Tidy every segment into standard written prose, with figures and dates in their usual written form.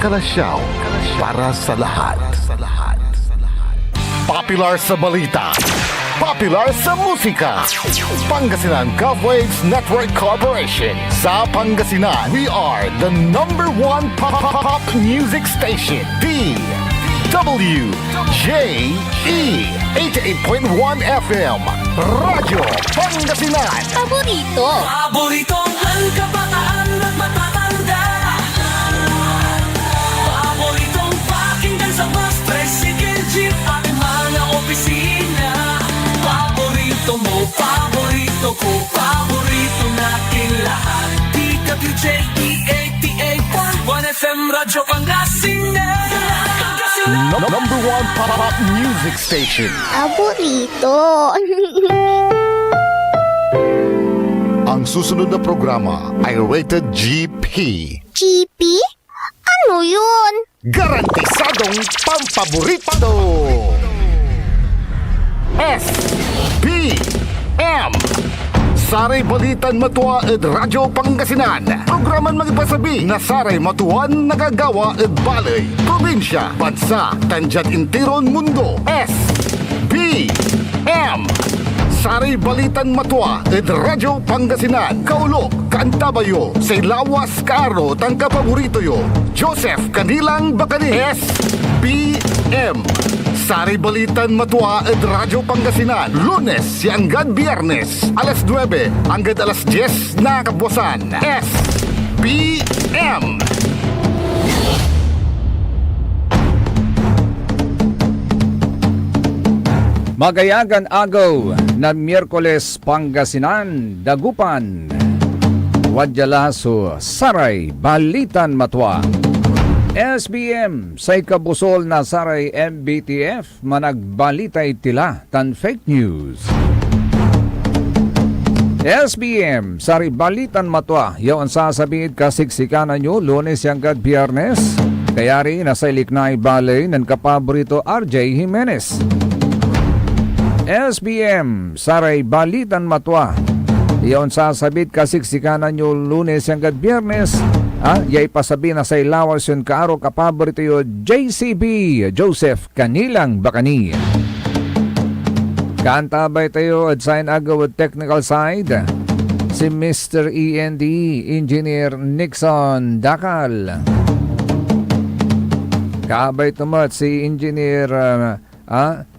Kalasyaw para sa lahat. Popular sa balita, popular sa musika. Pangasinan Waves Network Corporation. Sa Pangasinan, we are the number one pop music station. WJE 88.1 FM Radyo Pangasinan. Paboritong kabataan at matatanda. Paboritong pakinggan sa bus, tricycle, jeep at mga opisina. Paborito mo, paborito ko, paborito natin lahat. DWJE 88.1 FM Radyo Pangasinan. Number one pop music station. Paborito. Ang susunod na programa ay rated GP. GP? Ano yun? Garantisadong pampaborito. SPM Saray Balitan Matuwa ed Radyo Pangasinan. Programan magipasabi na saray matuan nagagawa ed balay, probinsya, bansa, tanjat intiron mundo. SPM Saray Balitan Matuwa ed Radyo Pangasinan. Kaulo, Kantabayo, say lawas kaaro tang kapaborito yo. Joseph Kanilang Bakani. SPM Saray Balitan Matuwa ed Radyo Pangasinan. Lunes hanggang Biyernes, alas 9 hanggang alas 10 na kapuasan. SPM Magayagan agaw na Miyerkules Pangasinan, Dagupan, Wadyalaso, Saray, Balitan Matwa. SBM sa ikabusol na Saray MBTF managbalitay tila tan fake news. SBM Saray Balitan Matwa yaon sasabid kasiksikanan nyo Lunes hanggang Biyernes. Kaya rin nasa iliknay balay ng kapaborito RJ Jimenez. SBM Saray Balitan Matwa yaon sasabid kasiksikanan nyo Lunes hanggang Biyernes. Yay pasabi na sa ilawas yun kaaro kapaborito yo JCB Joseph Kanilang Bakani. Kaantabay tayo at sign agaw at technical side si Mr. END Engineer Nixon Dakal. Kaabay tumat si Engineer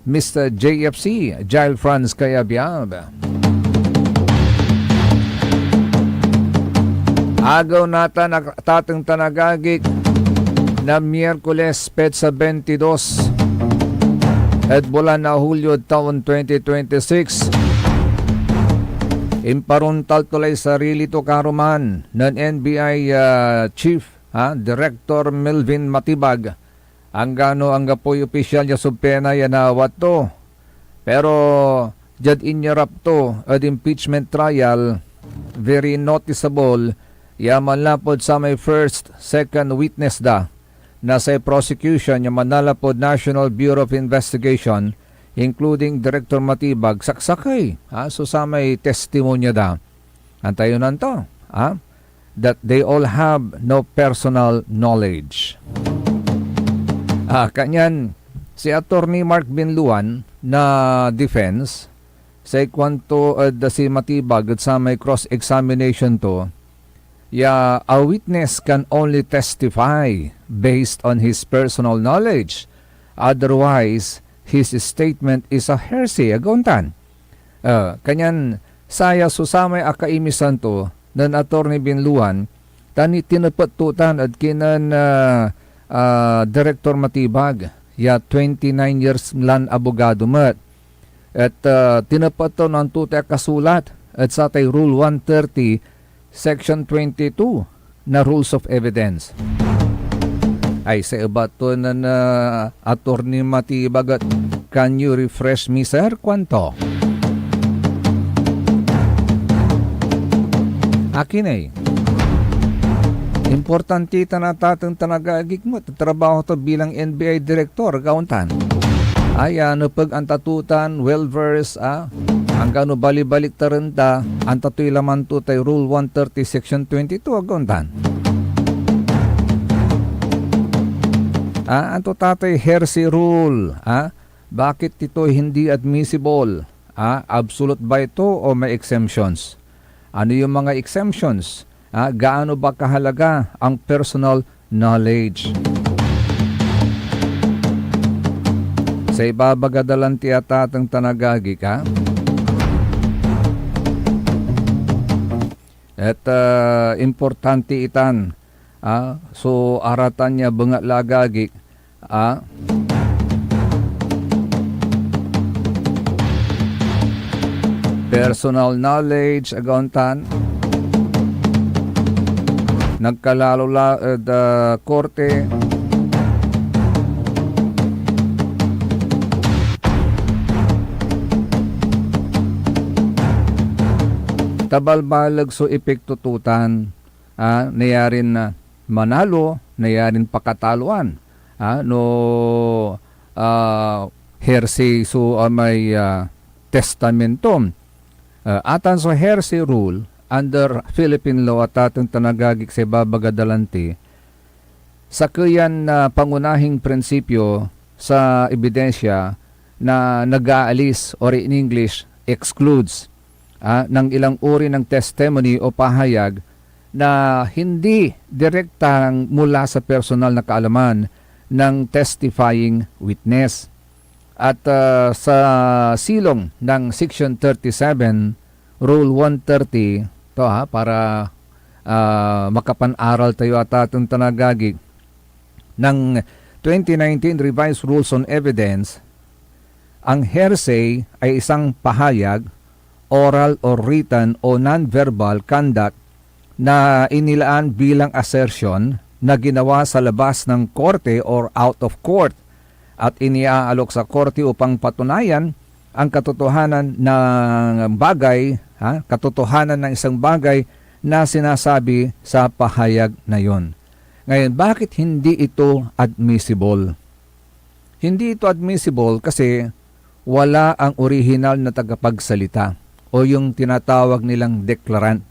Mr. JFC Jail Franz Kayabyab. Agaw nata tatang tanagagik na Miyerkules Petsa 22 at bulan na Hulyo taon 2026. Imparuntal tulay sarili to karuman ng NBI Chief Director Melvin Matibag. Ang gano ang gapoy opisyal niya subpena yan na wato. Pero jad inyarap to at impeachment trial very noticeable. Yaman lapod sa may first, second witness da na sa prosecution yung manalapod National Bureau of Investigation including Director Matibag saksakay. So sa may testimonya da. Antayon nanto. That they all have no personal knowledge. Kanyan si Attorney Mark Binluan na defense sa kwanto si Matibag at sa may cross-examination to. A witness can only testify based on his personal knowledge. Otherwise, his statement is a hearsay, aguntan. Kanyan, saya susamay akaimisan to ng Attorney Binluan, tani tinapatutan at kinan Director Matibag, 29 years lan abogado mat. At tinapato ng tuta kasulat at sa tay Rule 130, Section 22 na Rules of Evidence. Ay sa iba to na Attorney Matibag at can you refresh me sir? Kwanto? Akin ay importante natatang tanagagig mo trabaho to bilang NBI Director kauntan. Ay ano pag antatutan well-versed hanggang bali-balik taranta ang tatoy laman to tay Rule 130 Section 22 aguntan. Anto tatay heresy rule. Bakit ito hindi admissible? Absolute ba ito o may exemptions? Ano yung mga exemptions? Gaano ba kahalaga ang personal knowledge? Sa ibabagadalan ti atatang tanagagi ka? At importante itan. So aratan niya bunga lagagi. Personal knowledge agontan. Nagkalalo da korte. Tabalbalag so epektututan. Nayarin na manalo, nayarin pakataluan. Heresy so may testamentum. Atan so heresy rule under Philippine law at atong tanagagik sa babagadalanti sa kayan na pangunahing prinsipyo sa ebidensya na nag-aalis or in English excludes ng ilang uri ng testimony o pahayag na hindi direktang mula sa personal na kaalaman ng testifying witness. At sa silong ng Section 37, Rule 130, to para makapan-aral tayo at atong tanagagig ng 2019 Revised Rules on Evidence, ang hearsay ay isang pahayag, oral or written o non-verbal conduct na inilaan bilang assertion na ginawa sa labas ng korte or out of court at iniaalok sa korte upang patunayan ang katotohanan ng bagay, katotohanan ng isang bagay na sinasabi sa pahayag na yon. Ngayon, bakit hindi ito admissible? Hindi ito admissible kasi wala ang original na tagapagsalita o yung tinatawag nilang declarant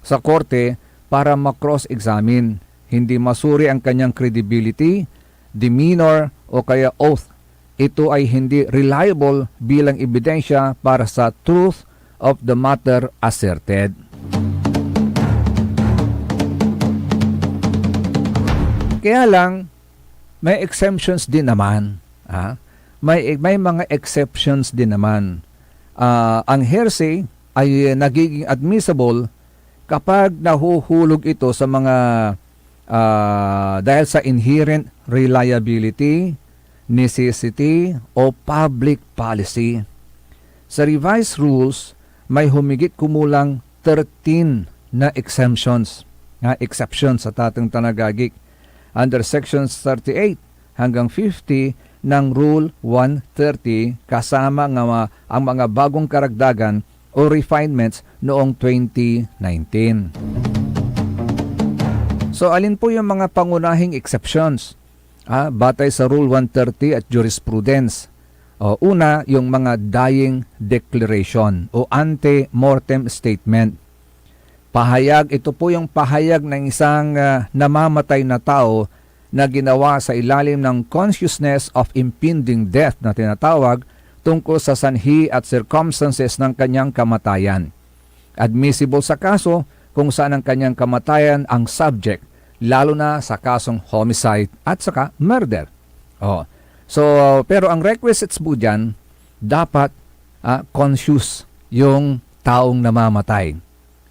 sa korte para ma-cross-examine. Hindi masuri ang kanyang credibility, demeanor o kaya oath. Ito ay hindi reliable bilang ebidensya para sa truth of the matter asserted. Kaya lang, may exemptions din naman. May mga exceptions din naman. Ang hearsay ay nagiging admissible kapag nahuhulog ito sa mga dahil sa inherent reliability, necessity, o public policy. Sa revised rules, may humigit kumulang 13 na exceptions sa tatang tanagagik under sections 38 hanggang 50 ng Rule 130 kasama ang mga bagong karagdagan o refinements noong 2019. So alin po yung mga pangunahing exceptions? Batay sa Rule 130 at jurisprudence. Una, yung mga dying declaration o ante-mortem statement. Pahayag, ito po yung pahayag ng isang namamatay na tao na ginawa sa ilalim ng consciousness of impending death na tinatawag tungkol sa sanhi at circumstances ng kanyang kamatayan. Admissible sa kaso kung saan ang kanyang kamatayan ang subject, lalo na sa kasong homicide at saka murder. Pero ang requisites po dyan, dapat conscious yung taong namamatay.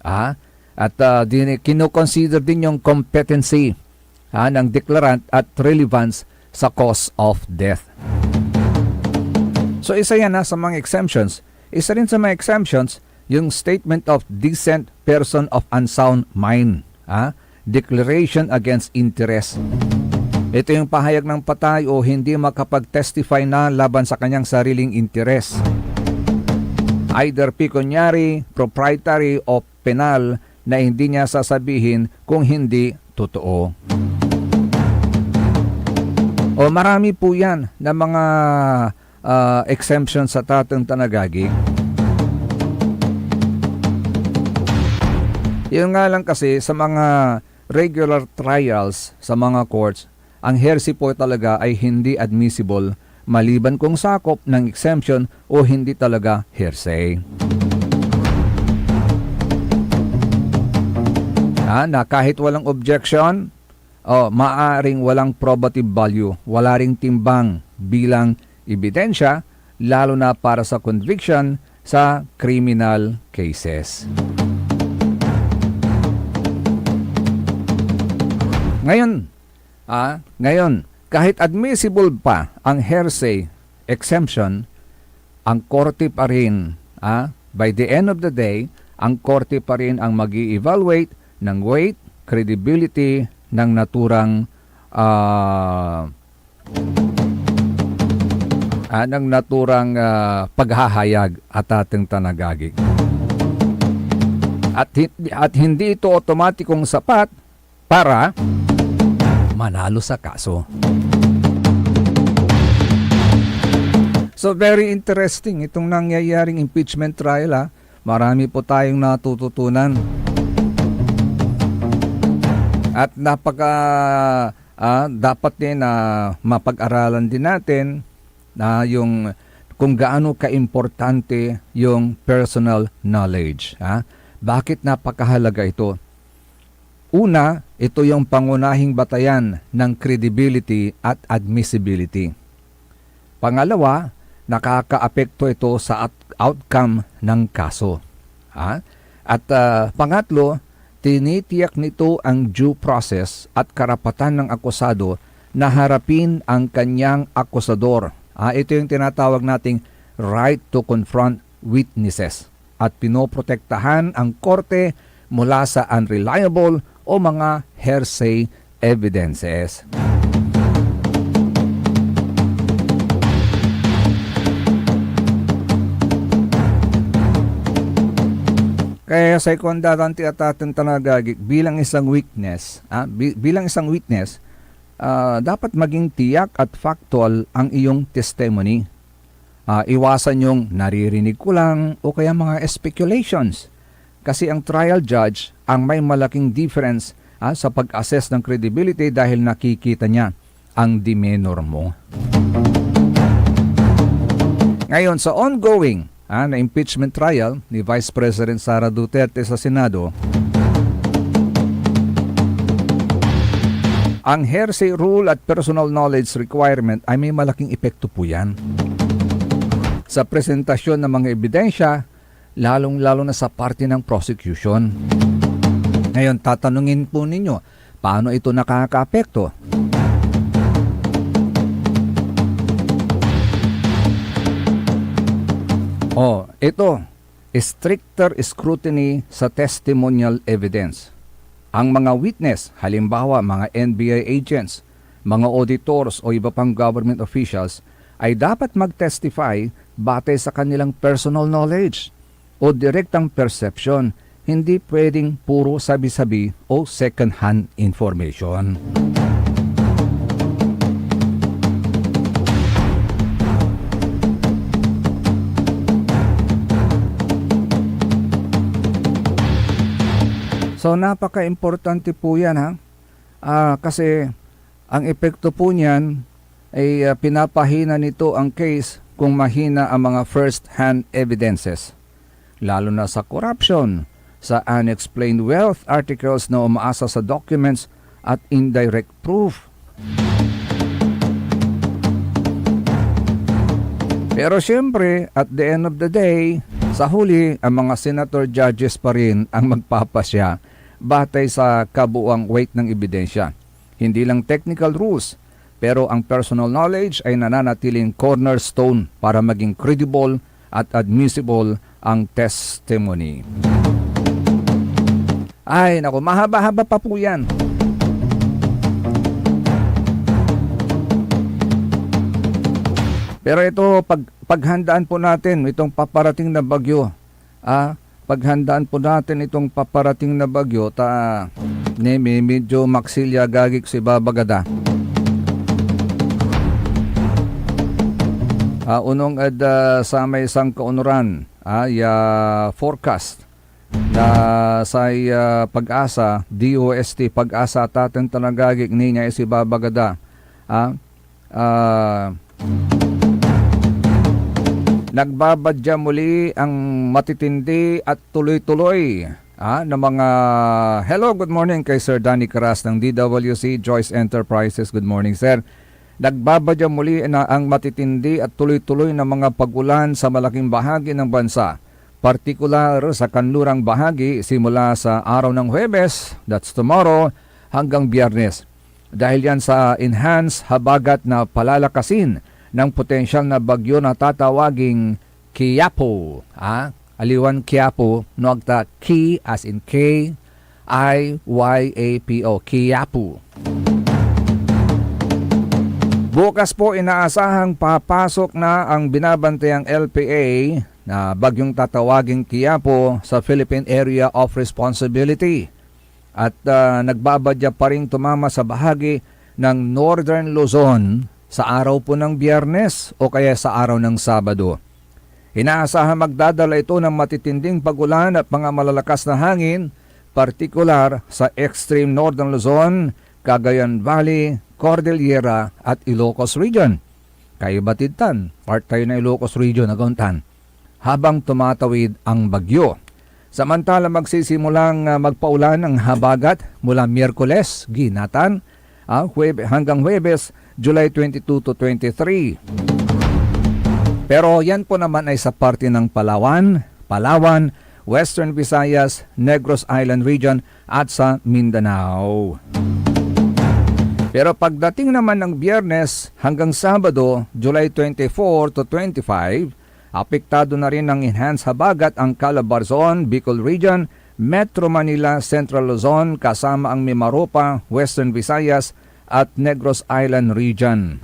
At kinoconsider din yung competency ng declarant at relevance sa cause of death. So isa yan sa mga exemptions. Isa rin sa mga exemptions, yung statement of decent person of unsound mind. Declaration against interest. Ito yung pahayag ng patay o hindi makapag-testify na laban sa kanyang sariling interes. Either pecuniary, proprietary o penal na hindi niya sasabihin kung hindi totoo. O marami po yan na mga exemptions sa tatang tanagagi. Yun nga lang kasi sa mga regular trials sa mga courts, ang heresy po talaga ay hindi admissible maliban kung sakop ng exemption o hindi talaga hearsay. Na kahit walang objection, maaring walang probative value, wala ring timbang bilang ebidensya, lalo na para sa conviction sa criminal cases. Ngayon, kahit admissible pa ang hearsay exemption, ang korte pa rin, by the end of the day, ang korte pa rin ang mag-i-evaluate ng weight, credibility ng naturang paghahayag at ating tanagagig. At hindi ito otomatikong sapat para manalo sa kaso. So very interesting itong nangyayaring impeachment trial. Marami po tayong natututunan. At dapat din na mapag-aralan din natin na yung kung gaano kaimportante yung personal knowledge. Bakit napakahalaga ito? Una, ito yung pangunahing batayan ng credibility at admissibility. Pangalawa, nakakaapekto ito sa outcome ng kaso. At pangatlo, tinitiyak nito ang due process at karapatan ng akusado na harapin ang kanyang akusador. Ito yung tinatawag nating right to confront witnesses at pinoprotektahan ang korte mula sa unreliable o mga hearsay evidences. Kaya sa ikondatanti at ating tanagagik bilang isang witness, dapat maging tiyak at factual ang iyong testimony. Iwasan yung naririnig ko lang o kaya mga speculations. Kasi ang trial judge ang may malaking difference sa pag-assess ng credibility dahil nakikita niya ang demeanor mo. Ngayon, sa ongoing na impeachment trial ni Vice President Sara Duterte sa Senado, ang hearsay rule at personal knowledge requirement ay may malaking epekto po yan sa presentasyon ng mga ebidensya, lalong-lalo na sa parte ng prosecution. Ngayon, tatanungin po ninyo, paano ito nakakaapekto? Ito, stricter scrutiny sa testimonial evidence. Ang mga witness, halimbawa mga NBI agents, mga auditors o iba pang government officials, ay dapat mag-testify batay sa kanilang personal knowledge o direktang perception, hindi pwedeng puro sabi-sabi o second-hand information. So napaka-importante po yan kasi ang epekto po niyan ay pinapahina nito ang case kung mahina ang mga first-hand evidences. Lalo na sa corruption, sa unexplained wealth articles na umaasa sa documents at indirect proof. Pero siyempre, at the end of the day, sa huli, ang mga senator judges pa rin ang magpapasya batay sa kabuuang weight ng ebidensya. Hindi lang technical rules, pero ang personal knowledge ay nananatiling cornerstone para maging credible at admissible ang testimony. Ay, naku, mahaba-haba pa po yan. Pero ito, paghandaan po natin itong paparating na bagyo. Paghandaan po natin itong paparating na bagyo, medyo maksilya gagik si babagada. Unong sa may isang kaunuran, forecast na sa pag-asa, DOST, pag-asa taten tanagagik niya si babagada. nagbabadya muli ang matitindi at tuloy-tuloy na mga hello, good morning kay Sir Danny Caras ng DWC Joyce Enterprises. Good morning, sir. Nagbabadya muli na ang matitindi at tuloy-tuloy na mga pag-ulan sa malaking bahagi ng bansa, partikular sa kanlurang bahagi simula sa araw ng Huwebes, that's tomorrow, hanggang Biyernes. Dahil yan sa enhanced habagat na palalakasin ng potensyal na bagyo na tatawaging Quiapo. Aliwan Quiapo, nogta Ki as in K, I-Y-A-P-O, Quiapo. Bukas po inaasahang papasok na ang binabantayang LPA na bagyong tatawaging Quiapo sa Philippine Area of Responsibility. At nagbabadya pa rin tumama sa bahagi ng Northern Luzon sa araw po ng Biyernes o kaya sa araw ng Sabado. Inaasahan magdadala ito ng matitinding pag-ulan at mga malalakas na hangin, partikular sa extreme Northern Luzon, Cagayan Valley, Cordillera at Ilocos Region. Kayo batidtan, part tayo na Ilocos Region, Agontan, habang tumatawid ang bagyo. Samantala magsisimulang magpaulan ang habagat mula Miyerkules, Ginatan, hanggang Huwebes, July 22 to 23. Pero yan po naman ay sa parte ng Palawan, Western Visayas, Negros Island Region at sa Mindanao. Pero pagdating naman ng Biyernes hanggang Sabado, July 24 to 25, apektado na rin ng enhanced habagat ang Calabarzon, Bicol Region, Metro Manila, Central Luzon, kasama ang Mimaropa, Western Visayas at Negros Island Region.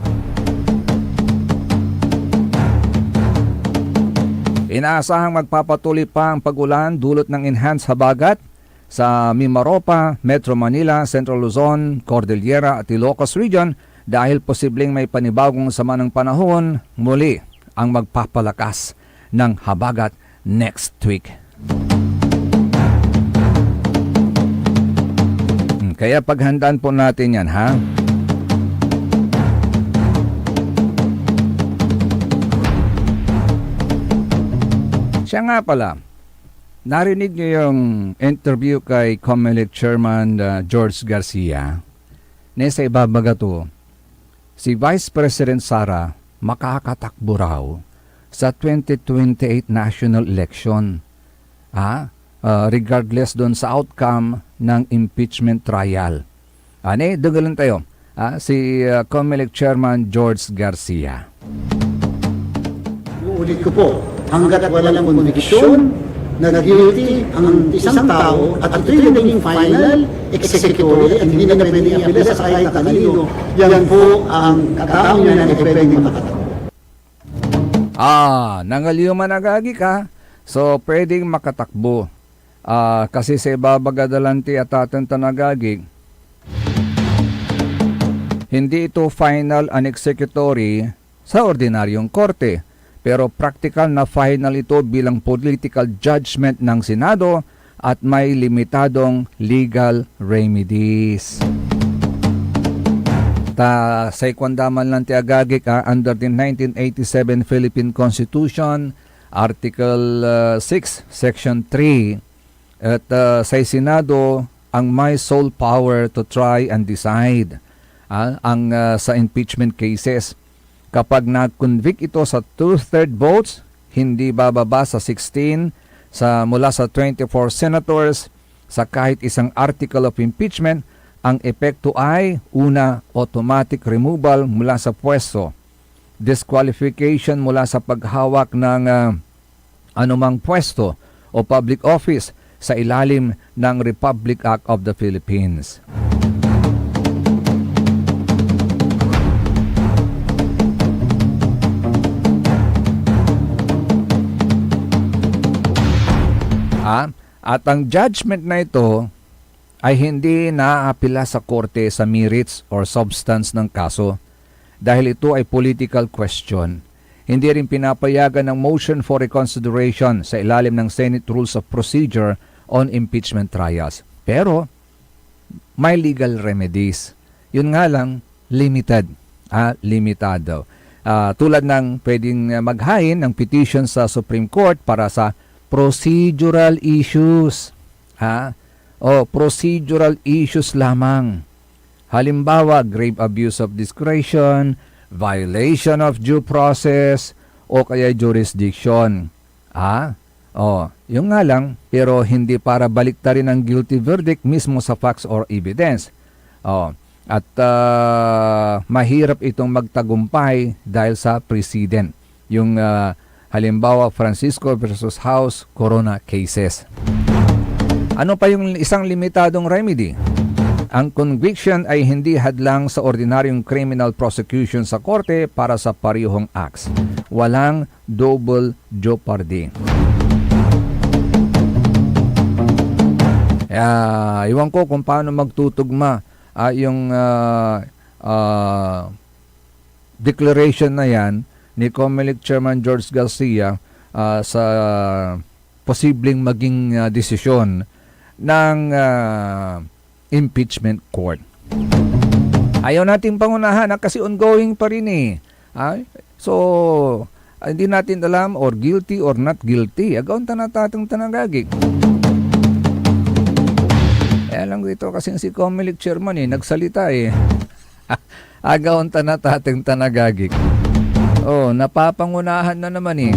Inaasahang magpapatuloy pa ang pag-ulan dulot ng enhanced habagat sa Mimaropa, Metro Manila, Central Luzon, Cordillera at Ilocos Region dahil posibleng may panibagong sama ng panahon muli ang magpapalakas ng habagat next week. Kaya paghandaan po natin yan, ha? Siya nga pala, narinig niyo yung interview kay COMELEC Chairman George Garcia. Nasa ibabaga to, si Vice President Sara makakatakbo raw sa 2028 national election. Regardless doon sa outcome ng impeachment trial. Dugulan tayo. Si COMELEC Chairman George Garcia. Uulit ko po, hanggat walang conviction na guilty ang isang tao at ito'y naging final, executory at hindi na pwedeng i-apela sa kahit kanino, yan po ang katao niya na pwedeng makatakbo. Nangaliw managagi ka, so pwedeng makatakbo. Kasi sa ibabagadalanti at ating tanagagi, hindi ito final and executory sa ordinaryong korte. Pero practical na final ito bilang political judgment ng Senado at may limitadong legal remedies. Sa ikwandaman lang tiagagik under the 1987 Philippine Constitution, Article 6, Section 3, at sa Senado ang may sole power to try and decide sa impeachment cases. Kapag na-convict ito sa 2/3 votes, hindi bababa sa 16 mula sa 24 senators sa kahit isang article of impeachment, ang epekto ay una, automatic removal mula sa pwesto, disqualification mula sa paghawak ng anumang pwesto o public office sa ilalim ng Republic Act of the Philippines. At ang judgment na ito ay hindi naaapila sa korte sa merits or substance ng kaso dahil ito ay political question. Hindi rin pinapayagan ng motion for reconsideration sa ilalim ng Senate Rules of Procedure on Impeachment Trials. Pero may legal remedies. Yun nga lang, limited. limitado. Tulad ng pwedeng maghain ng petition sa Supreme Court para sa procedural issues. Procedural issues lamang. Halimbawa, grave abuse of discretion, violation of due process, o kaya jurisdiction. Yung nga lang, pero hindi para baliktarin ang guilty verdict mismo sa facts or evidence. At mahirap itong magtagumpay dahil sa precedent. Yung halimbawa, Francisco versus House Corona cases. Ano pa yung isang limitadong remedy? Ang conviction ay hindi hadlang sa ordinaryong criminal prosecution sa korte para sa parehong acts. Walang double jeopardy. Iwan ko kung paano magtutugma yung declaration na yan ni COMELEC Chairman George Garcia sa posibleng maging desisyon ng impeachment court. Ayaw natin pangunahan kasi ongoing pa rin eh. So, hindi natin alam or guilty or not guilty. Agaw natatang tanagagig. Alam ko ito kasi si COMELEC Chairman nagsalita eh. Agaw natatang tanagagig. Napapangunahan na naman eh.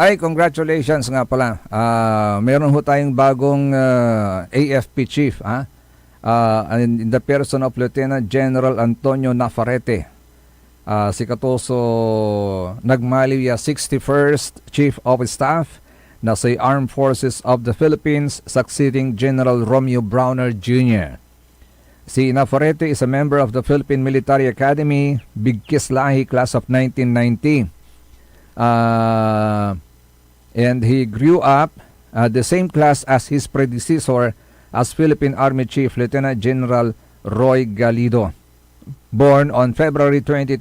Ay, congratulations nga pala. Meron ho tayong bagong AFP chief, in the person of Lieutenant General Antonio Nafarrete. Si Katoso nagmaliw 61st Chief of Staff na si Armed Forces of the Philippines, succeeding General Romeo Browner Jr. Si Nafarrete is a member of the Philippine Military Academy, Bigkis Lahi, class of 1990. And he grew up the same class as his predecessor as Philippine Army Chief Lieutenant General Roy Galido. Born on February 22,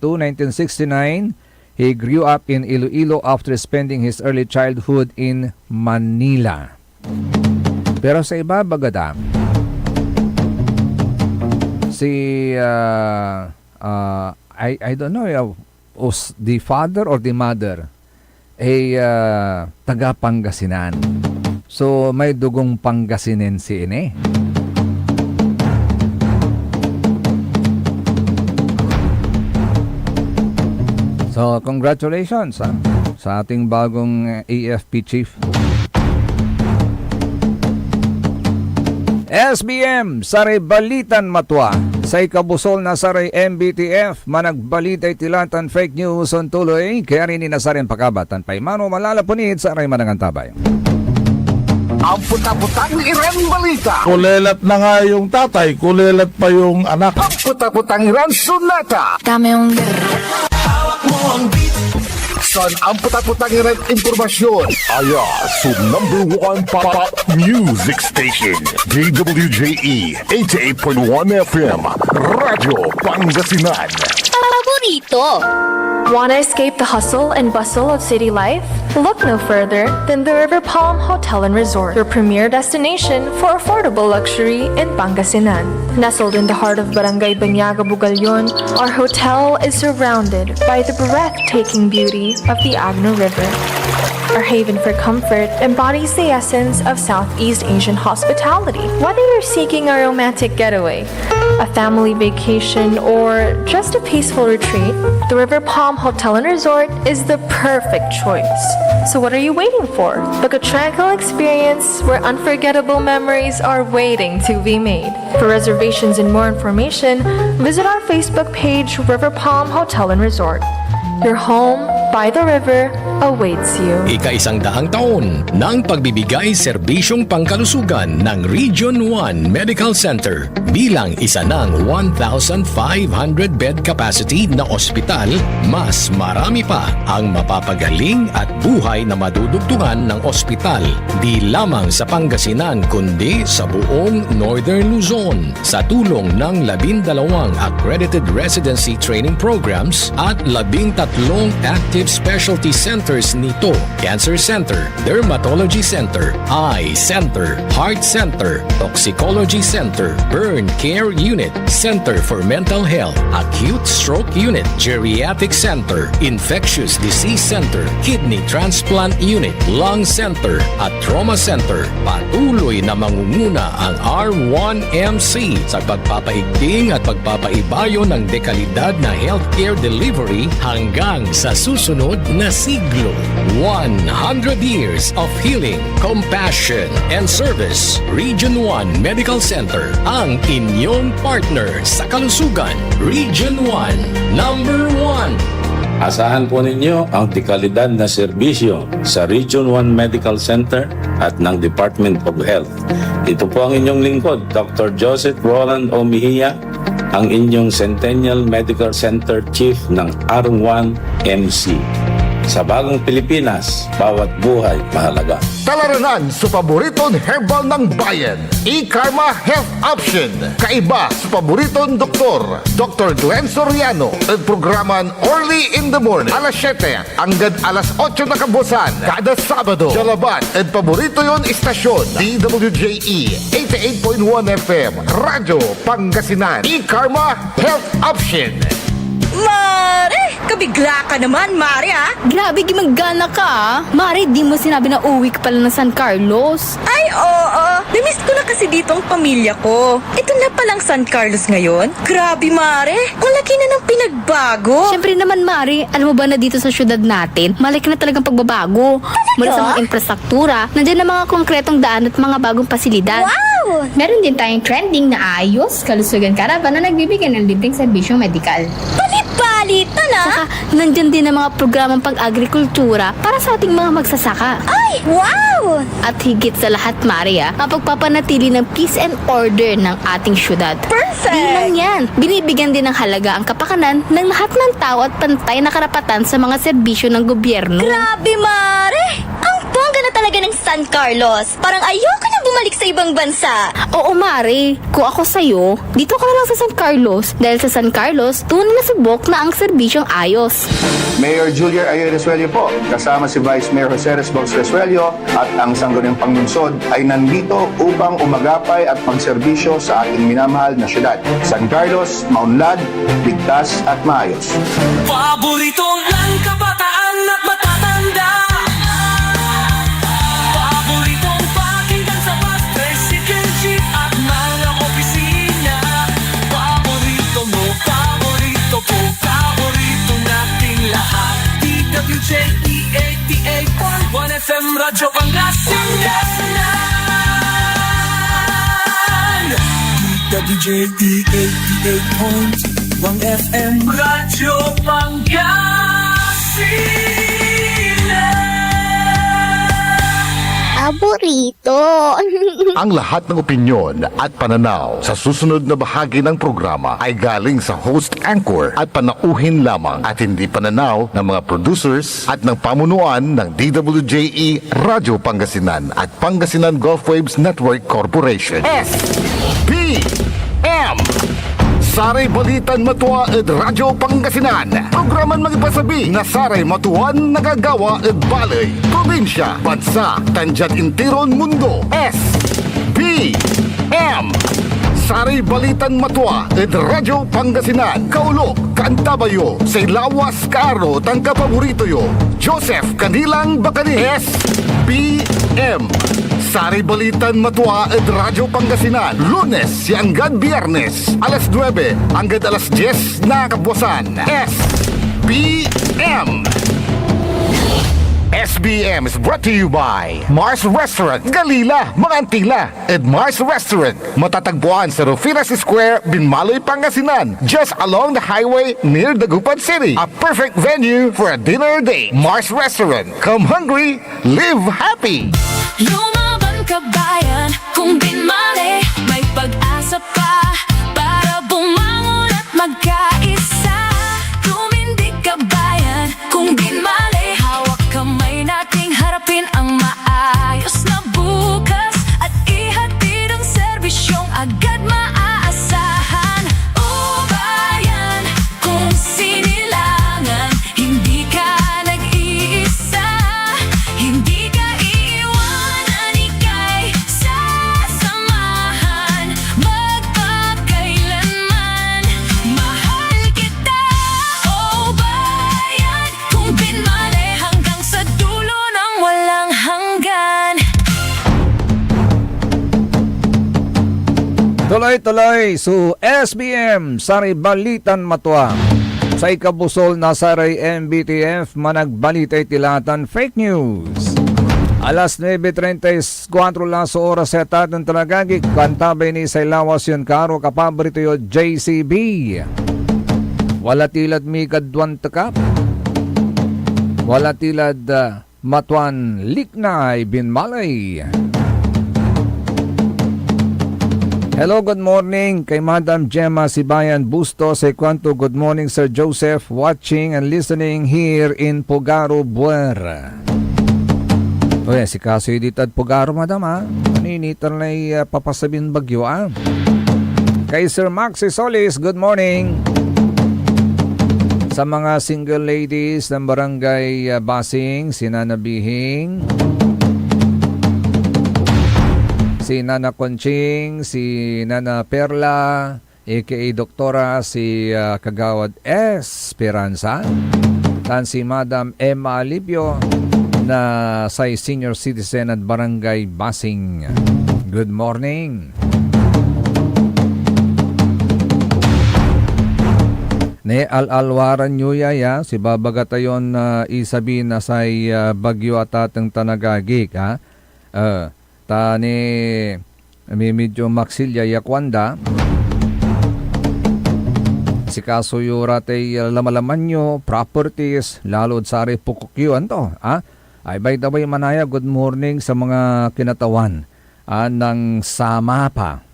1969, he grew up in Iloilo after spending his early childhood in Manila. Pero sa iba, bagada, si I don't know the father or the mother taga Pangasinan. So may dugong Pangasinense ini. So congratulations sa ating bagong AFP chief. SBM, Saray Balitan Matwa. Sa ikabusol na Saray MBTF, managbalita itilatan fake news on tuloy, kaya rin inasarin pakabatan pa'y mano malalapunit Saray Manangantabay. Ang puta-putang Iran balita. Kulelat na nga yung tatay, kulelat pa yung anak. Ang puta-putang Iran sunata. Hawak mo ang beat. Son ang puta-putang Iran impormasyon. Aya sa #1 pop music station. DWJE 88.1 FM. Radyo Pangasinan. Paborito. Want to escape the hustle and bustle of city life? Look no further than the River Palm Hotel and Resort, your premier destination for affordable luxury in Pangasinan. Nestled in the heart of Barangay Banyaga, Bugalyon, our hotel is surrounded by the breathtaking beauty of the Agno River. Our haven for comfort embodies the essence of Southeast Asian hospitality. Whether you're seeking a romantic getaway, a family vacation, or just a peaceful retreat, the River Palm Hotel and Resort is the perfect choice. So what are you waiting for? Book a tranquil experience where unforgettable memories are waiting to be made. For reservations and more information, visit our Facebook page, River Palm Hotel and Resort. Your home by the river awaits you. Ika-100 taon ng pagbibigay serbisyong pangkalusugan ng Region 1 Medical Center bilang isa ng 1,500 bed capacity na ospital, mas marami pa ang mapapagaling at buhay na madudugtungan ng ospital di lamang sa Pangasinan kundi sa buong Northern Luzon sa tulong ng 12 accredited residency training programs at 13 active comprehensive specialty centers nito: Cancer Center, Dermatology Center, Eye Center, Heart Center, Toxicology Center, Burn Care Unit, Center for Mental Health, Acute Stroke Unit, Geriatric Center, Infectious Disease Center, Kidney Transplant Unit, Lung Center at Trauma Center. Patuloy na mangunguna ang R1MC sa pagpapaigting at pagpapaibayo ng dekalidad na healthcare delivery hanggang sa susunod na siglo. 100 years of healing, compassion, and service. Region 1 Medical Center, ang inyong partner sa kalusugan. Region 1, number 1. Asahan po ninyo ang dekalidad na serbisyo sa Region 1 Medical Center at ng Department of Health. Ito po ang inyong lingkod, Dr. Joseph Roland O. Mejia, ang inyong Centennial Medical Center Chief ng R1MC. Sa bagong Pilipinas, bawat buhay mahalaga. Talaranan sa paboritong herbal ng bayan, E-Karma Health Option. Kaiba sa paboritong doktor, Dr. Glenn Soriano. At programan Early in the Morning, alas 7 hanggang alas 8 na kabusan. Kada Sabado, Jalabat at paborito yon istasyon, DWJE 88.1 FM, Radyo Pangasinan. E-Karma Health Option. Mare! Kabigla ka naman, Mare, ha? Grabe, gimagana ka, ah. Mari, di mo sinabi na uwi ka pala ng San Carlos. Ay, oo. Namiss ko na kasi dito ang pamilya ko. Ito na palang San Carlos ngayon. Grabe, Mare. Ang laki na ng pinagbago. Siyempre naman, Mari, alam mo ba na dito sa syudad natin, malaki na talagang pagbabago. Mula sa mga infrastruktura, nandiyan na mga konkretong daan at mga bagong pasilidad. Wow! Meron din tayong trending na ayos, kalusugan karavan na nagbibigay ng libreng serbisyong medikal. Palit-palitan, ha? Saka, nandyan din ang mga programang pang-agrikultura para sa ating mga magsasaka. Ay, wow! At higit sa lahat, Maria, ang pagpapanatili ng peace and order ng ating syudad. Perfect! Di lang yan, binibigyan din ng halaga ang kapakanan ng lahat ng tao at pantay na karapatan sa mga serbisyo ng gobyerno. Grabe, Mare! Ang bongga na talaga ng San Carlos. Parang ayoko na bumalik sa ibang bansa. Oo, Mari. Kung ako sa'yo, dito ka na lang sa San Carlos. Dahil sa San Carlos, tunay na subok na ang serbisyong ayos. Mayor Julia Ayer Resuello po, kasama si Vice Mayor Jose Resbox Resuello at ang Sangguniang Panglungsod ay nandito upang umagapay at magserbisyo sa ating minamahal na syudad. San Carlos, maunlad, ligtas at maayos. Paborito ng kabataan at matatanda. Paboritong pakinggan sa bus, tricycle, jeep at mga opisina. Paborito mo, paborito ko, paborito nating lahat. DWJE 88.1 FM, Radyo Pangasinan. DWJE 88.1 FM, Radyo Pangasinan. Paborito. Ang lahat ng opinyon at pananaw sa susunod na bahagi ng programa ay galing sa host anchor at panauhin lamang at hindi pananaw ng mga producers at ng pamunuan ng DWJE Radyo Pangasinan at Pangasinan Gulf Waves Network Corporation. SBM Saray Balitan Matua at Radyo Pangasinan. Programan magipasabi na Saray Matuan nagagawa at balay. Probinsya, bansa, tanjat intiron mundo. SBM Saray Balitan Matua at Radyo Pangasinan. Kaulok, Cantabayo, Saylawas, Caro, tangka paborito yo. Joseph Kanilang Bakani. SBM Saray Balitan Matua at Radyo Pangasinan. Lunes hanggang Biyernes, alas 9 hanggang alas 10 na kapuasan. SBM SBM is brought to you by Mars Restaurant, Galila, Mangantila, and Mars Restaurant. Matatagpuan sa Rufinas Square, Binmaloy, Pangasinan, just along the highway near Dagupan City. A perfect venue for a dinner date. Mars Restaurant. Come hungry, live happy. Lumaban ka bayan, kung binmali, may pag-asa pa para bumangon at magkaisa. Tumindig ka bayan, kung binmali, hawak kamay nating harapin ang maayos na bukas at ihatid ang serbisyong agad maaasahan. O bayan, kung sinilangan, hindi ka nag Tuloy-tuloy su SBM Sari Balitan Matwa. Sa ikabusol na saray MBTF managbalitay tilatan fake news. Alas 9:34 lang sa oras sa tatang talagagi. Kantabay ni sa lawas yun karo kapaborito yo JCB. Wala tilad mi kadwan takap. Wala tilad Matuan Liknay Binmalay. Hello, good morning kay Madam Gemma Sibayan Bustos. Kwanto, good morning Sir Joseph, watching and listening here in Pugaro, Buer. O yan, si Kasoy ditad Pugaro, Madam ha. Maninitan na papasabing bagyo ha. Kay Sir Maxi Solis, good morning. Sa mga single ladies ng Barangay Basing, si Nana Bihing, si Nana Conching, si Nana Perla, aka Doktora, si Kagawad Esperanza, tan si Madam Emma Alipio na sa senior citizen at Barangay Basing. Good morning. Ne al-alwaran nyo yaya, si babagatayon isabi na say bagyo at atang tanagagik ha. Tani medyo maksilya yakwanda si kaso yuratay lamalaman nyo properties lalod sa ari pukukyuan to ha? Ay by the way manaya, good morning sa mga kinatawan ng Samapa,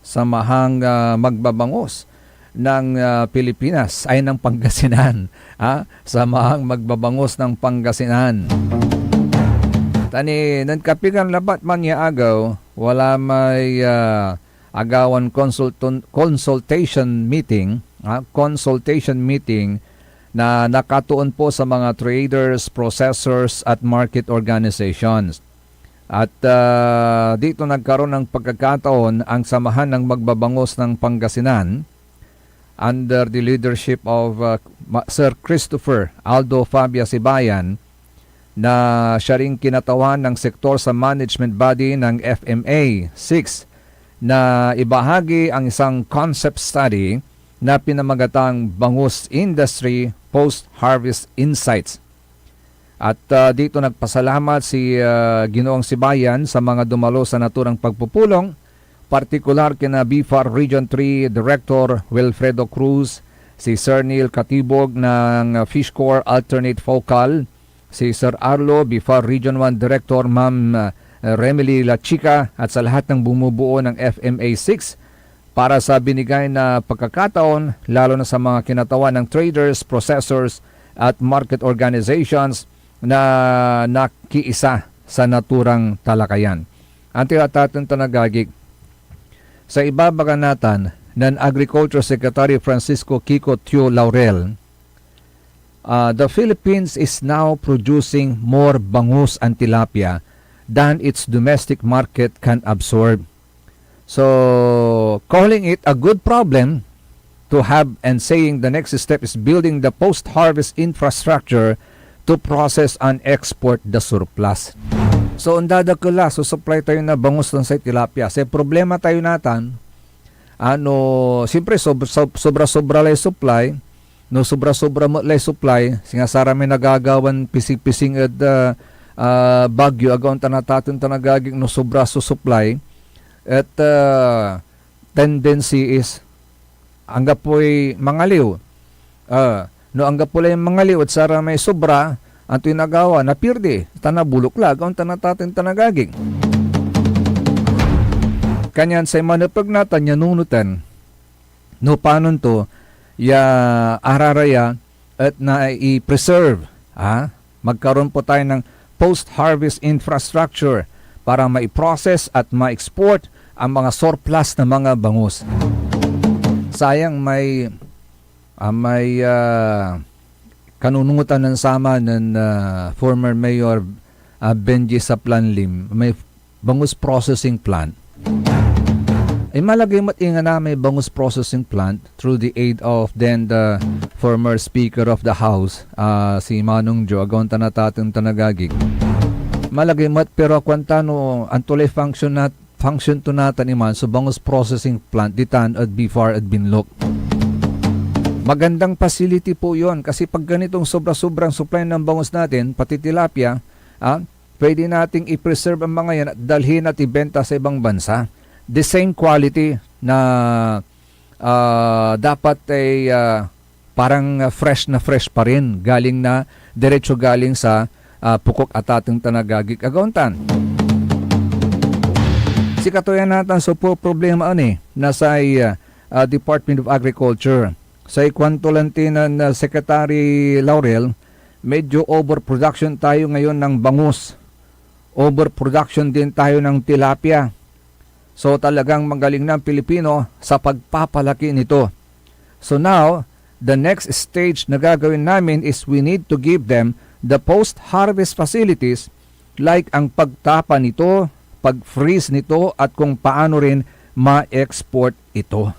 Samahang Magbabangos ng Pilipinas ay ng Pangasinan ha? Samahang Magbabangos ng Pangasinan. Tani, nagkapigan labat man niya agaw, wala may agawan consultation meeting na nakatuon po sa mga traders, processors at market organizations. At dito nagkaroon ng pagkakataon ang Samahan ng Magbabangos ng Pangasinan under the leadership of Sir Christopher Aldo Fabia Sibayan, na siya ring kinatawan ng sektor sa management body ng FMA 6 na ibahagi ang isang concept study na pinamagatang Bangus Industry Post-Harvest Insights. At dito nagpasalamat si Ginoong Sibayan sa mga dumalo sa naturang pagpupulong, partikular kina BFAR Region 3 Director Wilfredo Cruz, si Sir Neil Katibog ng Fish Corps Alternate Focal, si Sir Arlo, BFAR Region 1 Director Ma'am Remily La Chica, at sa lahat ng bumubuo ng FMA 6 para sa binigay na pagkakataon, lalo na sa mga kinatawan ng traders, processors at market organizations na nakiisa sa naturang talakayan. Ante atatong tanagagik sa ibabaganatan ng Agriculture Secretary Francisco Kiko Tio Laurel, the Philippines is now producing more bangus and tilapia than its domestic market can absorb. So, calling it a good problem to have and saying the next step is building the post-harvest infrastructure to process and export the surplus. So, undada kala, so supply tayo na bangus lang sa tilapia. Sa problema tayo natan, siyempre sobra-sobra lay supply, no sobra-sobra lay supply, singasara may nagagawan pising-pising at bagyo, agaw tanataton tanagaging no sobra so supply, at tendency is anggap po'y mangaliw. No anggap po lang mangaliw at sara may sobra, ang tinagawa na pirde, tanabulok lag, ang tanatatin tanagaging. Kanyan sa manapag natin, yanunutan, no panon to, ya araraya at na i-preserve. Magkaroon po tayo ng post-harvest infrastructure para ma-process at ma-export ang mga surplus na mga bangus. Sayang may kanunungutan ng sama ng former Mayor Benji Saplanlim, may bangus processing plant. Ay malagay matinga na may bangus processing plant through the aid of then the former Speaker of the House, si Manong Jo, agaw tanatating tanagagig. Malagay mat pero kwantano antulay function to natan iman sa bangus processing plant ditan at bifar at binlok. Magandang facility po yon kasi pag ganitong sobra-sobrang supply ng bangus natin, pati tilapia, pwede nating i-preserve ang mga yan at dalhin at ibenta sa ibang bansa. The same quality na dapat ay parang fresh na fresh pa rin, diretso galing sa pukok at ating tanagagik agauntan. Si katuyan natin so po problema nasa Department of Agriculture. Sa ikwantulantinan na Secretary Laurel, medyo overproduction tayo ngayon ng bangus. Overproduction din tayo ng tilapia. So talagang magaling na ang Pilipino sa pagpapalaki nito. So now, the next stage na gagawin namin is we need to give them the post-harvest facilities like ang pagtapa nito, pag-freeze nito at kung paano rin ma-export ito.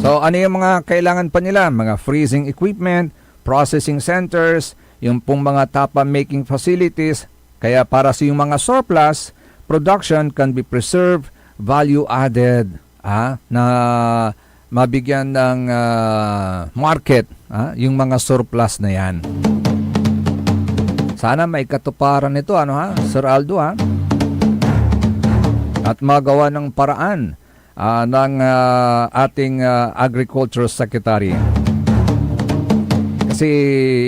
So ano yung mga kailangan pa nila? Mga freezing equipment, processing centers, yung pong mga tapa making facilities. Kaya para sa yung mga surplus, production can be preserved, value added, na mabigyan ng market, yung mga surplus na yan. Sana may katuparan nito, Sir Aldo, at magawa ng paraan ng ating Agriculture Secretary. Kasi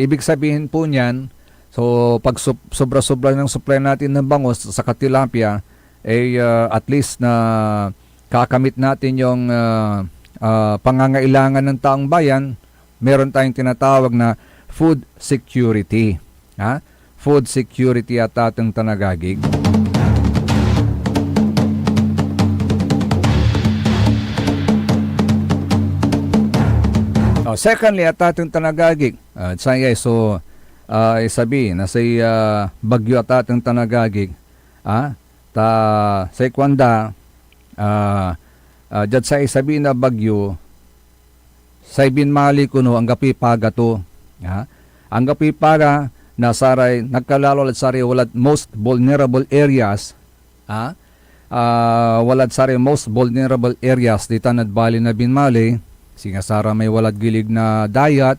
ibig sabihin po niyan, so pag sobra-sobra ng supply natin ng bangus sa tilapia, at least na kakamit natin yung pangangailangan ng taong bayan, meron tayong tinatawag na food security. Food security at ating tanagagig. Secondly, at ating tanagagig, sabi na sa bagyo at ating tanagagig, sa ikwanda, dyan sa sabi na bagyo, sa ibinmali ko ang gapipaga to. Ang gapipaga, na saray, nagkalalo at saray walad most vulnerable areas, walad saray most vulnerable areas, di tanad bali na binmali, singa sara may walad gilig na dayat,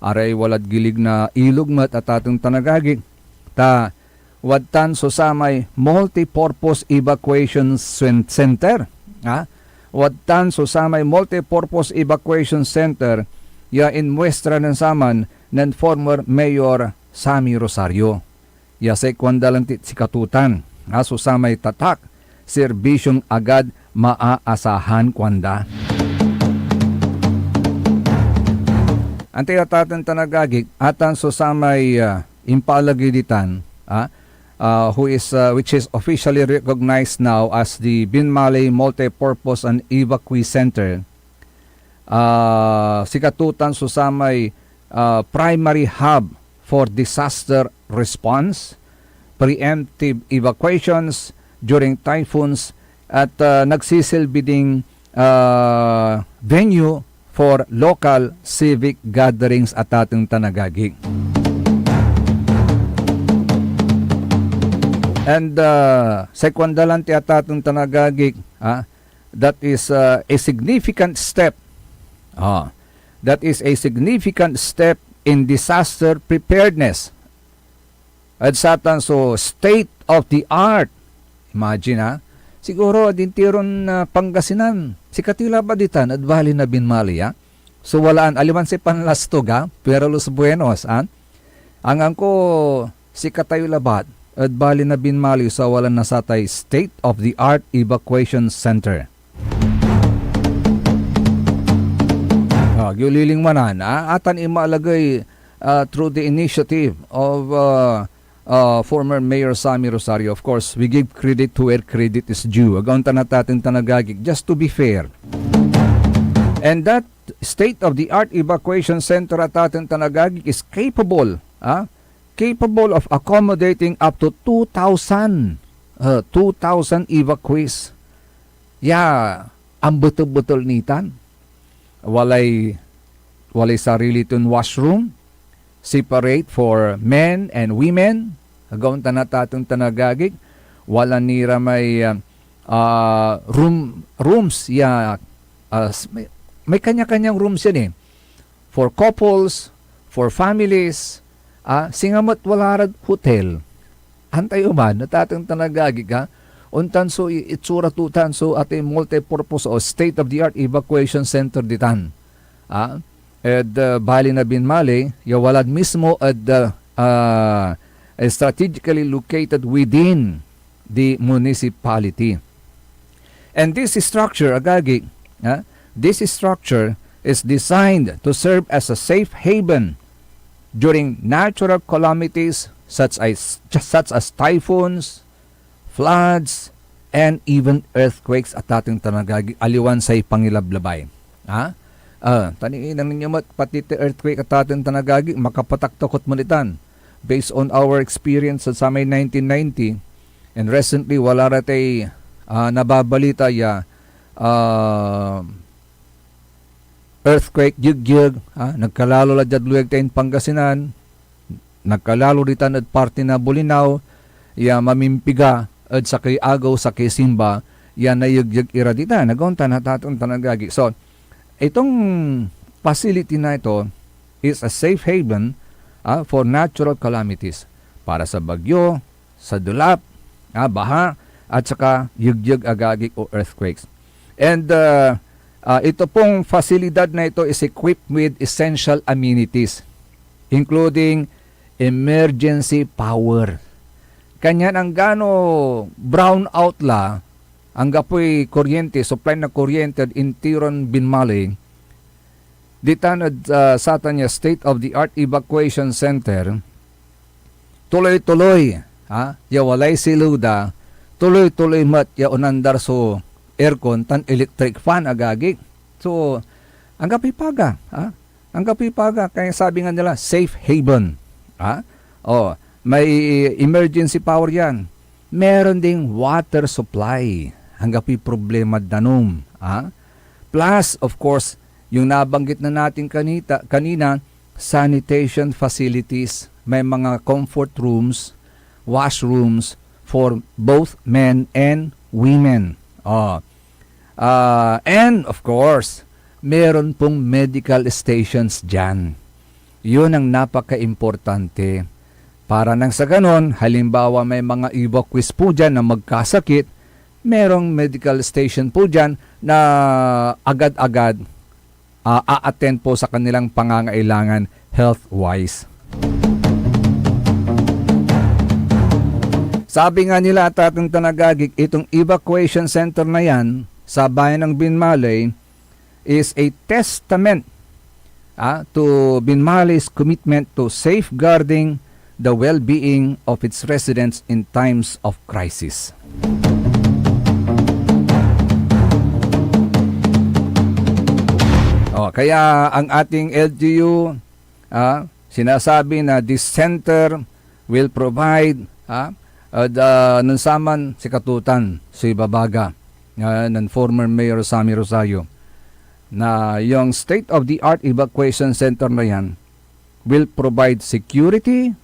aray walad gilig na ilugmat at atong tanagagig, wadtan so samay multi-purpose evacuation center, wadtan so samay multi-purpose evacuation center, ya in muestra ng saman ng former Mayor Sammy Rosario. Ya sa kwandalantit si katutan, so samay tatak, serbisyong agad maaasahan kwanda. Antay atatan tanagagig atan so samay impalagiditan which is officially recognized now as the Binmalay Multipurpose and Evacuee Center. Sikatutan so samay primary hub for disaster response, preemptive evacuations during typhoons at nagsisilbi ding venue for local civic gatherings at ating tanagagig. And sekwandalanti at ating tanagagig, that is a significant step. That is a significant step in disaster preparedness. At satan so state of the art. Imagine siguro dintiron Pangasinan. Si Katila Baditan at Bali na Binmali, So walaan, aliman si Panlastog, pero Los Buenos, Ang angko si Katayo Labat at Bali na Binmali sa walan nasatay state-of-the-art evacuation center. Gyuliling manan, atan imalagay through the initiative of former Mayor Sammy Rosario. Of course, we give credit to where credit is due. Agauntan natin tanagagig, just to be fair. And that state-of-the-art evacuation center at ating tanagagig is capable of accommodating up to 2,000 evacuees. Ang betul-betul nitan. Walay sarili tun washroom, separate for men and women, Agawang tanatatong tanagagik, wala nira may rooms ya may kanya-kanyang rooms yan eh. For couples, for families, singamot wala rad hotel. Antay uman, natatong tanagagik ha. Untan so itsura tutan so at a multi-purpose o state-of-the-art evacuation center ditan. At bali na binmali, yawalad mismo at strategically located within the municipality. And this structure, agagi, this structure is designed to serve as a safe haven during natural calamities such as typhoons, floods, and even earthquakes at ating tanagagi aliwan sa ipangilablabay. Taniinang ninyo mat pati earthquake at ating tanagagi makapataktakot manitan based on our experience sa may 1990 and recently wala ratay nababalita ya earthquake yugyug nagkalalo la jadluyag tayo Pangasinan, nagkalalo ditan at parte na Bulinaw ya mamimpiga at sa kay agaw sa kay Simba yan na yugyug iradita nagonta na tatong tanagagi. So itong facility na ito is a safe haven for natural calamities para sa bagyo, sa dulap, baha at saka yugyug agagik o earthquakes. And ito pong fasilidad na ito is equipped with essential amenities including emergency power. Kanyan ang gano brown out la ang gapoy kuryente, supply na kuryente in Tiron Binmali ditanad sa tanya state-of-the-art evacuation center tuloy-tuloy ya walay siluda tuloy-tuloy mat ya unandar so aircon tan electric fan agagik. So ang gapipaga ang gapipaga kaya sabi nga nila safe haven. May emergency power yan. Meron ding water supply. Hanggapi problema danom. Plus, of course, yung nabanggit na natin kanina, sanitation facilities. May mga comfort rooms, washrooms for both men and women. And, of course, meron pong medical stations dyan. Yun ang napaka-importante. Para nang sa ganon, halimbawa may mga evacuees po dyan na magkasakit, merong medical station po dyan na agad-agad a-attend po sa kanilang pangangailangan health-wise. Sabi nga nila at ating tanagagik, itong evacuation center na yan sa bayan ng Binmalay is a testament to Binmalay's commitment to safeguarding the well-being of its residents in times of crisis. Kaya ang ating LGU sinasabi na this center will provide nansaman si katutan si Babaga ng former Mayor Sammy Rosario na yung state-of-the-art evacuation center na yan will provide security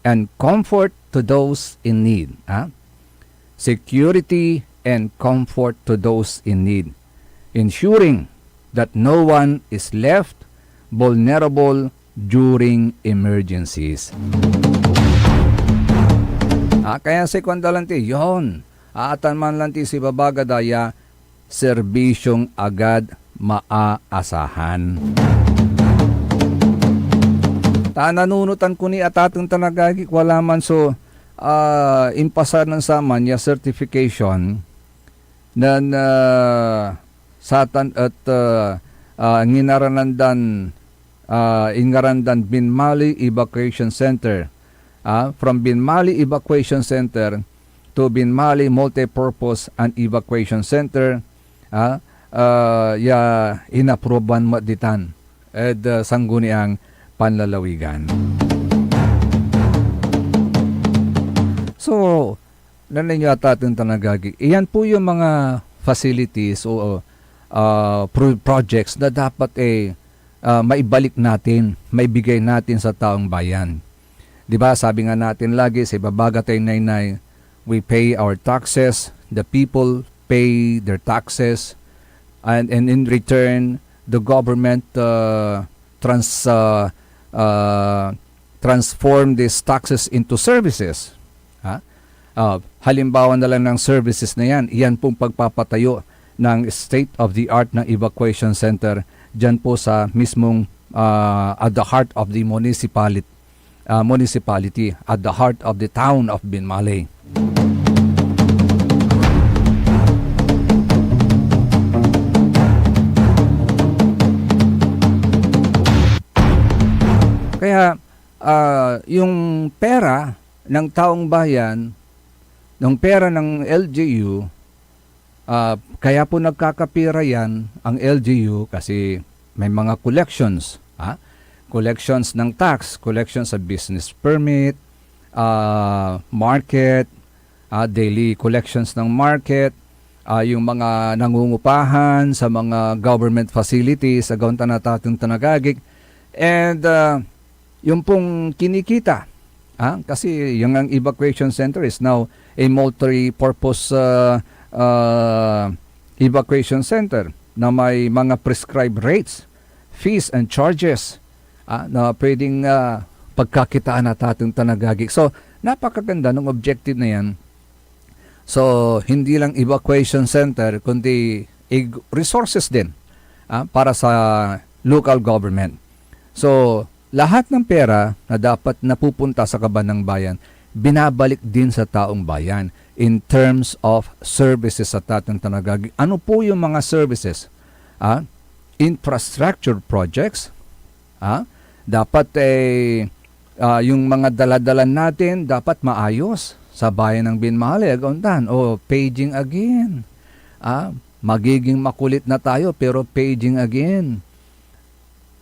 and comfort to those in need. Security and comfort to those in need, ensuring that no one is left vulnerable during emergencies. Kaya si Kwandalanti, yon. Aatan man lanti si Babaga daya, serbisyong agad maaasahan. Tananunutan ko ni atatong tanagagik wala man so impasa ng saman ya certification na satan at nginarandan Binmali Evacuation Center. From Binmali Evacuation Center to Binmali Multipurpose and Evacuation Center inaproban maditan at sangguniang panlalawigan. So, naninyo at ating tanagagi. Iyan po yung mga facilities o projects na dapat maibalik natin, maibigay natin sa taong bayan. Di ba, sabi nga natin lagi sa Ibabagatay Naynay, we pay our taxes, the people pay their taxes, and in return, the government transform these taxes into services. Ha? Halimbawa na lang ng services na yan, iyan pong pagpapatayo ng state-of-the-art na evacuation center dyan po sa mismong at the heart of the municipality, at the heart of the town of Binmaley. Kaya yung pera ng taong bayan, ng pera ng LGU, kaya po nagkakapira yan ang LGU kasi may mga collections. Collections ng tax, collections sa business permit, market, daily collections ng market, yung mga nangungupahan sa mga government facilities sa Gaunta na Tatong Tanagagig, and yung pong kinikita. Kasi yung ang evacuation center is now a multi-purpose evacuation center na may mga prescribed rates, fees and charges na pwedeng pagkakitaan na Tatong Tanagagig. So, napakaganda ng objective na yan. So, hindi lang evacuation center, kundi resources din para sa local government. So, lahat ng pera na dapat napupunta sa kaban ng bayan, binabalik din sa taong bayan in terms of services sa Tatong Tanagagig. Ano po yung mga services? Infrastructure projects. Dapat yung mga daladalan natin dapat maayos sa bayan ng Binmaley, Gauntan. Paging again. Magiging makulit na tayo pero paging again.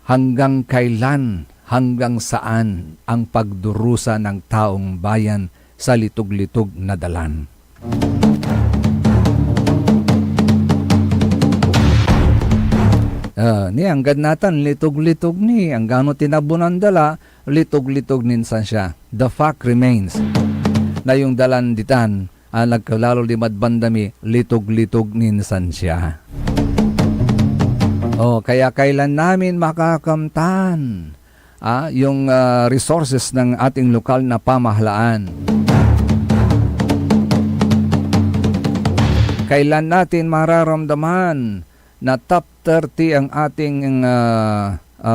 Hanggang kailan, hanggang saan ang pagdurusa ng taong bayan sa litog-litog na dalan? Ni anggad natan litog-litog ni ang gano tinabunan dala litog-litog ninsan siya. The fact remains na yung dalan ditan nagkalalo di madbandami litog-litog ninsan siya. Kaya kailan namin makakamtan yung resources ng ating lokal na pamahalaan? Kailan natin mararamdaman na top 30 ang ating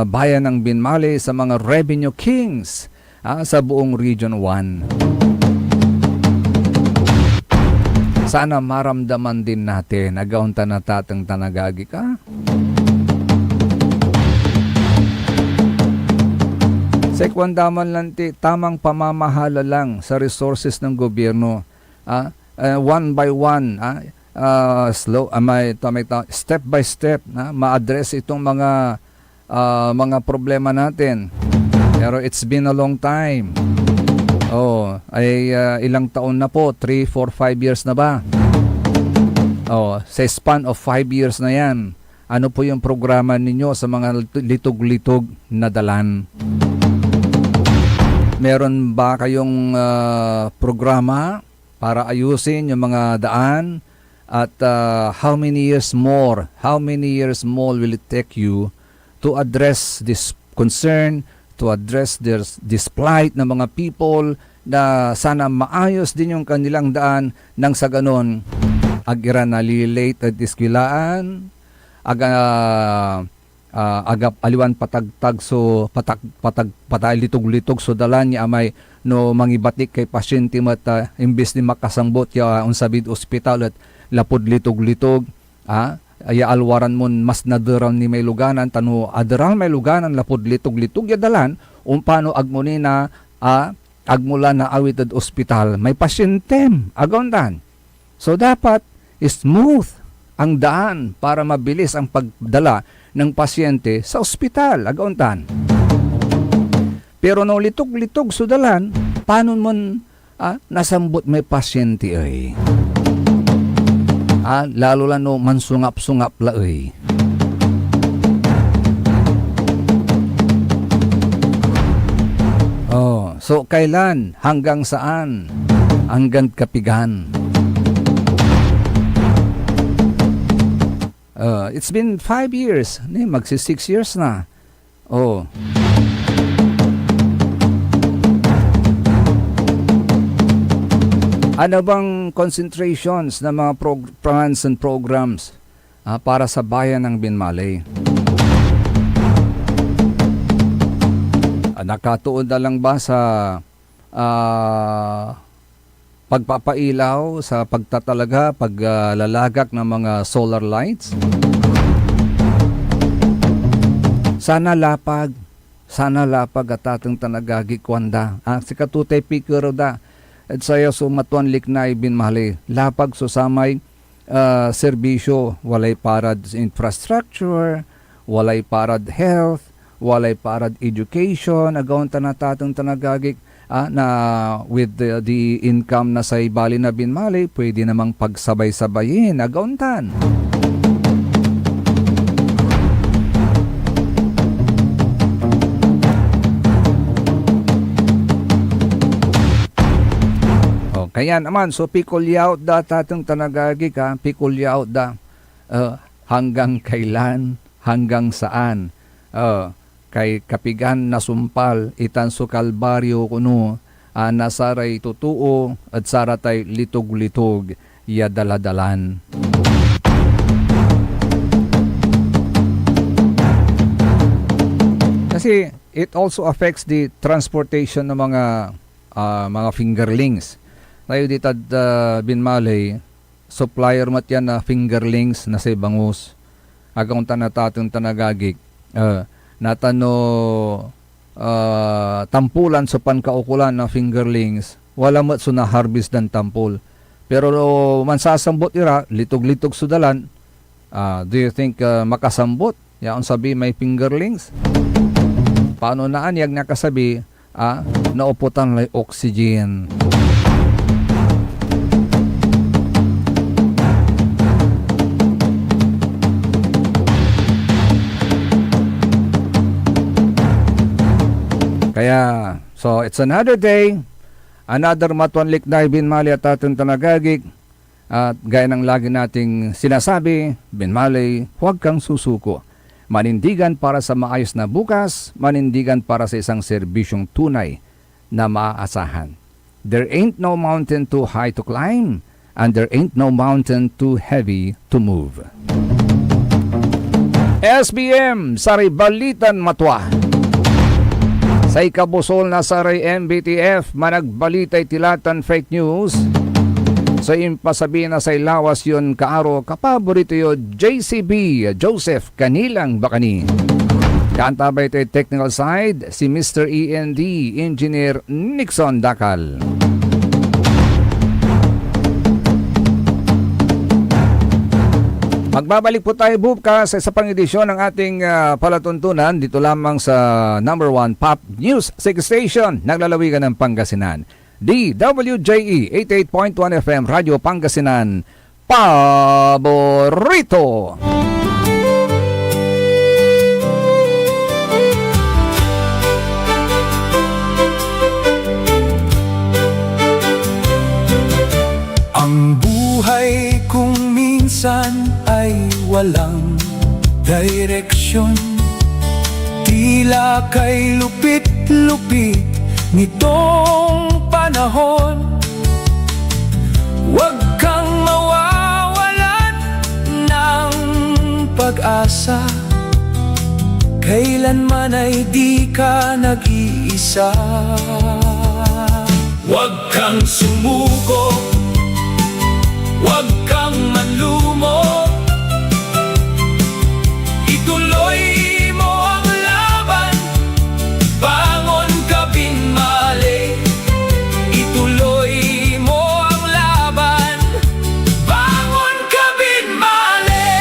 bayan ng Binmaley sa mga revenue kings sa buong Region 1? Sana maramdaman din natin na Gaunta na Tatong Tanagagig sa ikwandaman lang tamang pamamahala lang sa resources ng gobyerno. One by one, step by step, ma-address itong mga problema natin. Pero it's been a long time. Ilang taon na po, 3, 4, 5 years na ba? Sa span of 5 years na yan, ano po yung programa ninyo sa mga litog-litog na dalan? Meron ba kayong programa para ayusin yung mga daan? At how many years more will it take you to address this concern, to address this plight ng mga people na sana maayos din yung kanilang daan nang sa ganon agira nalilate at iskilaan agap aliwan patagtag so patay litog-litog so dalan niya amay no mangibatik kay pasyente mata imbes ni makasambot ya unsabid ospital at lapod litog-litog ay alwaran mon mas nadaram ni may luganan tano adaram may luganan lapod litog-litog ya dalan paano agmuni na agmula na awit at ospital may pasyentem Gauntan. So dapat smooth ang daan para mabilis ang pagdala ng pasyente sa ospital, Gauntan. Pero no litog-litog so dalan, paano mon nasambot may pasyente ay? Lalo lang no mansungap-sungap la ay. So, kailan? Hanggang saan? Hanggang kapigan. It's been 5 years. Magsi 6 years na. Oh. Ano bang concentrations ng mga plans and programs para sa bayan ng Binmalay? Nakatuon na lang ba sa pagpapailaw, sa pagtatalaga, paglalagak ng mga solar lights? Sana lapag at ating tanagagi kwanda. Si katutay pikero da. At sayo sumatuan liknay Binmalay. Lapag susamay serbisyo. Walay parad infrastructure, walay parad health, walay parad education. Agawan tanatatang tanagagik na with the income na sa ibali na Binmalay, pwede namang pagsabay-sabayin. Agawan tan. Kaya naman, so pikulyaw da tatang tanagagi ka, pikulyaw da hanggang kailan, hanggang saan. Kay kapigan na sumpal, itan so kalbaryo kuno, nasaray tutuo, at saratay litog-litog, ya daladalan. Kasi it also affects the transportation ng mga fingerlings. Tayo dito Binmalay, supplier mat yan na fingerlings na sa bangus. Agaw tanatatong tanagagik. Natano tampulan sa pankaukulan na fingerlings. Wala mat so na harvest dan tampul. Pero mansasambot ira, litog-litog sudalan. Do you think makasambot? Yaon sabi may fingerlings? Paano naan yag nakasabi? Nauputan lay oxygen. Kaya, so it's another day, another matuanlik na Binmalay at ating tanagagik. At gaya ng lagi nating sinasabi, Binmalay, huwag kang susuko. Manindigan para sa maayos na bukas, manindigan para sa isang serbisyong tunay na maaasahan. There ain't no mountain too high to climb, and there ain't no mountain too heavy to move. SBM, Saray Balitan Matwa. Sa ikabusol na saray MBTF, managbalitay tilatan fake news. Sa impasabi na sa lawas yun kaaro, kapaborito yun JCB, Joseph Kanilang Bakani. Kaantabay tayo technical side, si Mr. END, Engineer Nixon Dakal. Magbabalik po tayo bukas sa pang edisyon ng ating palatuntunan dito lamang sa number 1 Pop News Station, naglalawigan ng Pangasinan. DWJE 88.1 FM Radio Pangasinan, paborito! Ang buhay kung minsan ay walang direksyon, tila kay lupit-lupit nitong panahon. Huwag kang mawawalan ng pag-asa, kailanman ay di ka nag-iisa. Huwag kang sumuko, huwag kang manlumo, ituloy mo ang laban. Bangon ka Binmalay, ituloy mo ang laban. Bangon ka Binmalay.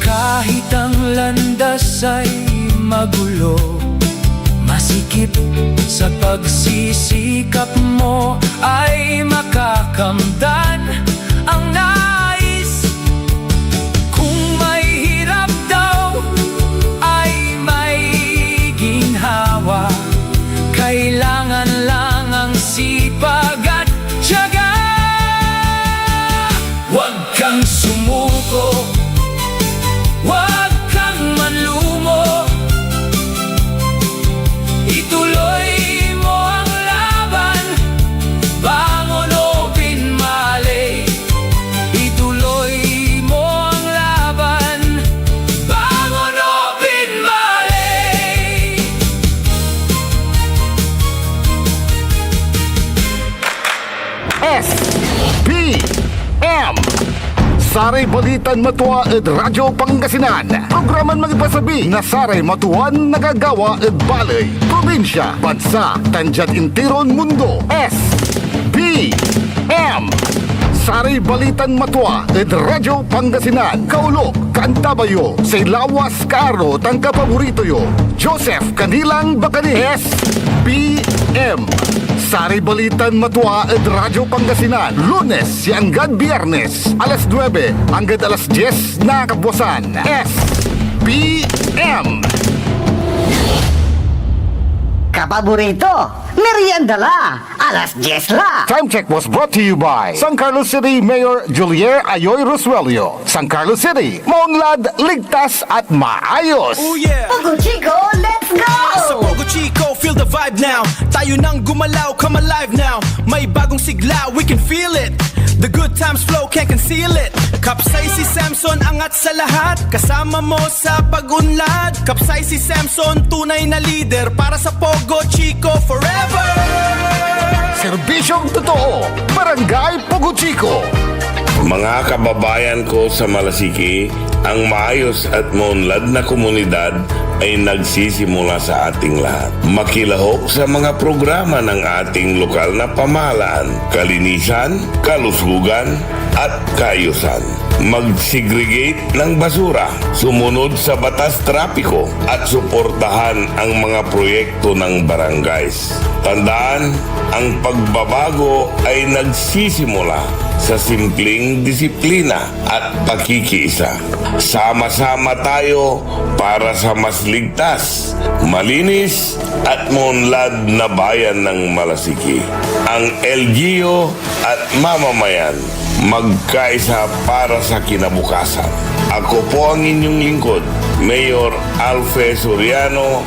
Kahit ang landas ay magulo, masikip sa pagsisikap mo ay makakamtan ang nais. Kung may hirap daw ay may ginhawa. Saray Balitan Matua ed Radyo Pangasinan. Programan magipasabi na Saray Matuan nagagawa ed balay. Probinsya, bansa, tanjat intiron mundo. S, B, M. Saray Balitan Matua ed Radyo Pangasinan. Kaulok, Kantabayo, say lawas karo tang kapaborito yo. Joseph Kanilang Bakani. S, B, M. Saray Balitan Matua ed Radyo Pangasinan. Lunes hanggang Biyernes, alas 9 hanggang alas 10 na kabuwasan. S, B, M. Kapaborito, merienda la, alas 10 la. Time check was brought to you by San Carlos City Mayor Julier Ayoy Rosuelio. San Carlos City, maunlad, ligtas at maayos. Oh yeah! Pogo Chico, let's go! Sa Pogo Chico, feel the vibe now. Tayo nang gumalaw, come alive now. May bagong sigla, we can feel it. The good times flow, can't conceal it. Kapsay si Samson, angat sa lahat. Kasama mo sa pag-unlad. Kapsay si Samson, tunay na leader. Para sa Pogo Chico forever. Serbisyong totoo, Barangay Pogo Chico. Mga kababayan ko sa Malasiki, ang maayos at maunlad na komunidad ay nagsisimula sa ating lahat. Makilahok sa mga programa ng ating lokal na pamahalaan, kalinisan, kalusugan, at kaayusan. Mag-segregate ng basura, sumunod sa batas trapiko, at suportahan ang mga proyekto ng barangays. Tandaan, ang pagbabago ay nagsisimula sa simpleng disiplina at pakikiisa. Sama-sama tayo para sa mas ligtas, malinis at maunlad na bayan ng Malasiki. Ang LGU at mamamayan magkaisa para sa kinabukasan. Ako po ang inyong lingkod, Mayor Alfe Soriano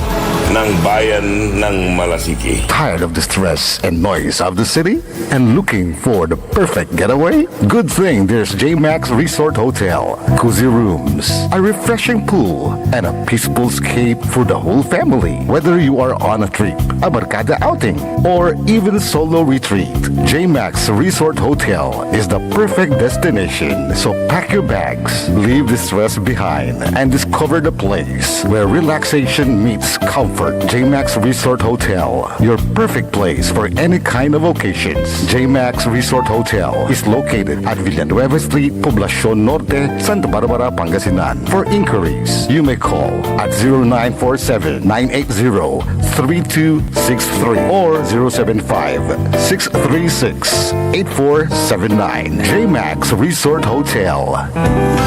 ng Bayan ng Malasiki. Tired of the stress and noise of the city? And looking for the perfect getaway? Good thing there's JMax Resort Hotel. Cozy rooms, a refreshing pool, and a peaceful escape for the whole family. Whether you are on a trip, a barkada outing, or even solo retreat, JMax Resort Hotel is the perfect destination. So pack your bags, leave the stress behind, and discover the place where relaxation meets comfort. JMax Resort Hotel, your perfect place for any kind of occasions. JMax Resort Hotel is located at Villanueva Street, Poblacion Norte, Santa Barbara, Pangasinan. For inquiries, you may call at 0947-980-3263 or 075-636-8479. JMax Resort Hotel.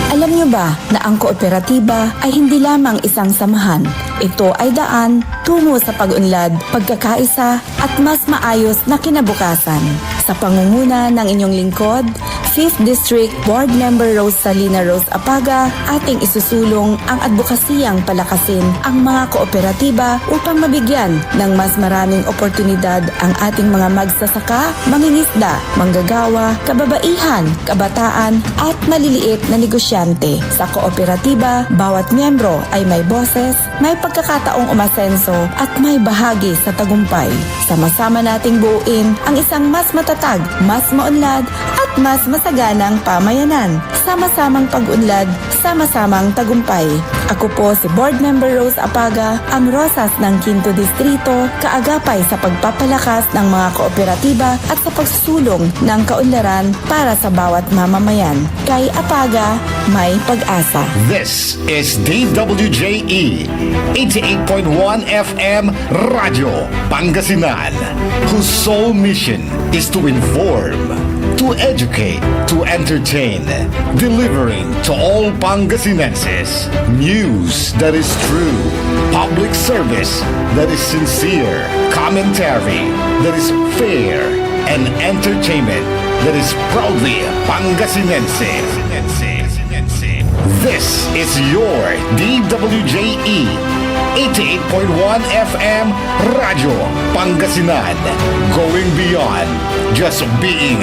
Alam niyo ba na ang kooperatiba ay hindi lamang isang samahan? Ito ay daan tungo sa pag-unlad, pagkakaisa at mas maayos na kinabukasan. Sa pangunguna ng inyong lingkod, 5th District Board Member Rosalina Rose Apaga, ating isusulong ang advokasiyang palakasin ang mga kooperatiba upang mabigyan ng mas maraming oportunidad ang ating mga magsasaka, mangingisda, manggagawa, kababaihan, kabataan at maliliit na negosyante. Sa kooperatiba, bawat miyembro ay may boses, may pagkakataong umasenso at may bahagi sa tagumpay. Sama-sama nating buuin ang isang mas matatag, mas maunlad at mas masaganang pamayanan. Sama-samang pag-unlad, sama-samang tagumpay. Ako po si Board Member Rose Apaga, ang Rosas ng 5th Distrito, kaagapay sa pagpapalakas ng mga kooperatiba at sa pagsusulong ng kaunlaran para sa bawat mamamayan. Kay Apaga, may pag-asa. This is DWJE 88.1 FM Radio Pangasinan, whose sole mission is to inform, to educate, to entertain, delivering to all Pangasinenses news that is true, public service that is sincere, commentary that is fair, and entertainment that is proudly Pangasinense. This is your DWJE 88.1 FM Radio Pangasinan, going beyond just being